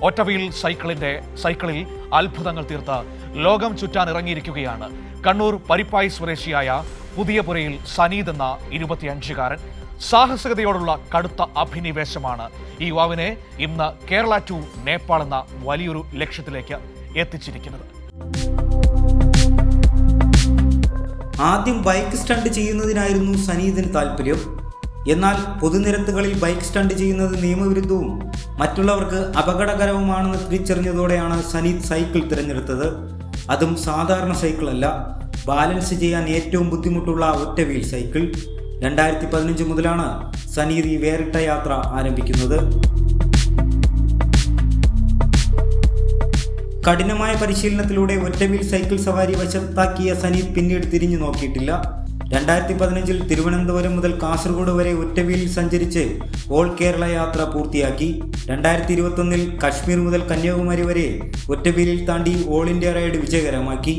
ഒറ്റവീൽ സൈക്കിളിൽ അത്ഭുതങ്ങൾ തീർത്ത് ലോകം ചുറ്റാൻ ഇറങ്ങിയിരിക്കുകയാണ് കണ്ണൂർ പരിപ്പായി സ്വദേശിയായ പുതിയപുരയിൽ സനീദ് എന്ന 25-കാരൻ. സാഹസികതയോടുള്ള കടുത്ത അഭിനിവേശമാണ് ഈ യുവാവിനെ ഇന്ന് കേരള ടു നേപ്പാൾ എന്ന വലിയൊരു ലക്ഷ്യത്തിലേക്ക് എത്തിച്ചിരിക്കുന്നത്. ആദ്യം ബൈക്ക് സ്റ്റണ്ട് ചെയ്യുന്നതിനായിരുന്നു സനീദിന് താല്പര്യം. എന്നാൽ പൊതുനിരത്തുകളിൽ ബൈക്ക് സ്റ്റണ്ട് ചെയ്യുന്നത് നിയമവിരുദ്ധവും മറ്റുള്ളവർക്ക് അപകടകരവുമാണെന്ന് തിരിച്ചറിഞ്ഞതോടെയാണ് സനീദ് സൈക്കിൾ തിരഞ്ഞെടുത്തത്. അതും സാധാരണ സൈക്കിളല്ല, ബാലൻസ് ചെയ്യാൻ ഏറ്റവും ബുദ്ധിമുട്ടുള്ള ഒറ്റ വീൽ സൈക്കിൾ. 2015 മുതലാണ് സനീദ് ഈ വേറിട്ട യാത്ര ആരംഭിക്കുന്നത്. കഠിനമായ പരിശീലനത്തിലൂടെ ഒറ്റവീൽ സൈക്കിൾ സവാരി വശത്താക്കിയ സനീദ് പിന്നീട് തിരിഞ്ഞു നോക്കിയിട്ടില്ല. 2015 തിരുവനന്തപുരം മുതൽ കാസർഗോഡ് വരെ ഒറ്റവീലിൽ സഞ്ചരിച്ച് ഓൾ കേരള യാത്ര പൂർത്തിയാക്കി. 2021 കശ്മീർ മുതൽ കന്യാകുമാരി വരെ ഒറ്റവീലിൽ താണ്ടി ഓൾ ഇന്ത്യ റൈഡ് വിജയകരമാക്കി.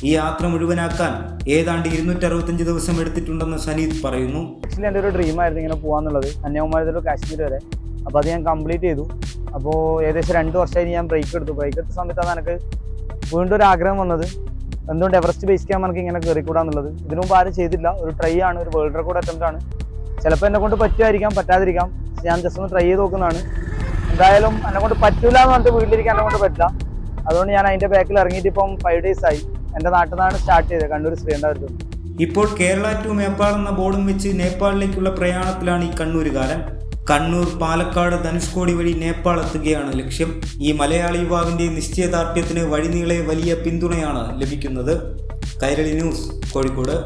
ഈ യാത്ര മുഴുവനാക്കാൻ ഏതാണ്ട് 265 ദിവസം എടുത്തിട്ടുണ്ടെന്ന് സനീദ് പറയുന്നു. ആക്ച്വലി എൻ്റെ ഒരു ഡ്രീമായിരുന്നു ഇങ്ങനെ പോകാന്നുള്ളത്, കന്യാകുമാരി മുതൽ കാശ്മീർ വരെ. അപ്പോൾ അത് ഞാൻ കംപ്ലീറ്റ് ചെയ്തു. അപ്പോൾ ഏകദേശം 2 വർഷമായി ഞാൻ ബ്രേക്ക് എടുത്ത സമയത്താണ് എനിക്ക് വീണ്ടും ഒരു ആഗ്രഹം വന്നത്, എന്തുകൊണ്ട് എവറസ്റ്റ് ബേസ് ക്യാമ്പ് എനിക്ക് ഇങ്ങനെ കയറിക്കൂടാന്നുള്ളത്. ഇതിനു മുമ്പ് ആരും ചെയ്തില്ല. ഒരു ട്രൈ ആണ്, ഒരു വേൾഡ് റെക്കോർഡ് അറ്റംപ്റ്റ് ആണ്. ചിലപ്പോൾ എന്നെ കൊണ്ട് പറ്റുമായിരിക്കാം, പറ്റാതിരിക്കാം. ഞാൻ ജസ്റ്റ് ഒന്ന് ട്രൈ ചെയ്ത് നോക്കുന്നതാണ്. എന്തായാലും എന്നെ കൊണ്ട് പറ്റൂല എന്ന് പറഞ്ഞിട്ട് വീട്ടിലിരിക്കാൻ എന്നെ കൊണ്ട് പറ്റില്ല. അതുകൊണ്ട് ഞാൻ അതിൻ്റെ ബാക്കിൽ ഇറങ്ങിയിട്ട് ഇപ്പം 5 days ആയി. എൻ്റെ നാട്ടിൽ നിന്നാണ് സ്റ്റാർട്ട് ചെയ്തത്, കണ്ണൂർ ശ്രീകണ്ഠപുരത്ത്. ഇപ്പോൾ കേരള ടു നേപ്പാൾ എന്ന ബോർഡും വെച്ച് നേപ്പാളിലേക്കുള്ള പ്രയാണത്തിലാണ് ഈ കണ്ണൂരുകാരൻ. കണ്ണൂർ, പാലക്കാട്, ധനുഷ്കോടി വഴി നേപ്പാൾ എത്തുകയാണ് ലക്ഷ്യം. ഈ മലയാളി യുവാവിന്റെ നിശ്ചയദാർഢ്യത്തിന് വഴിനീളെ വലിയ പിന്തുണയാണ് ലഭിക്കുന്നത്. കൈരളി ന്യൂസ്, കോഴിക്കോട്.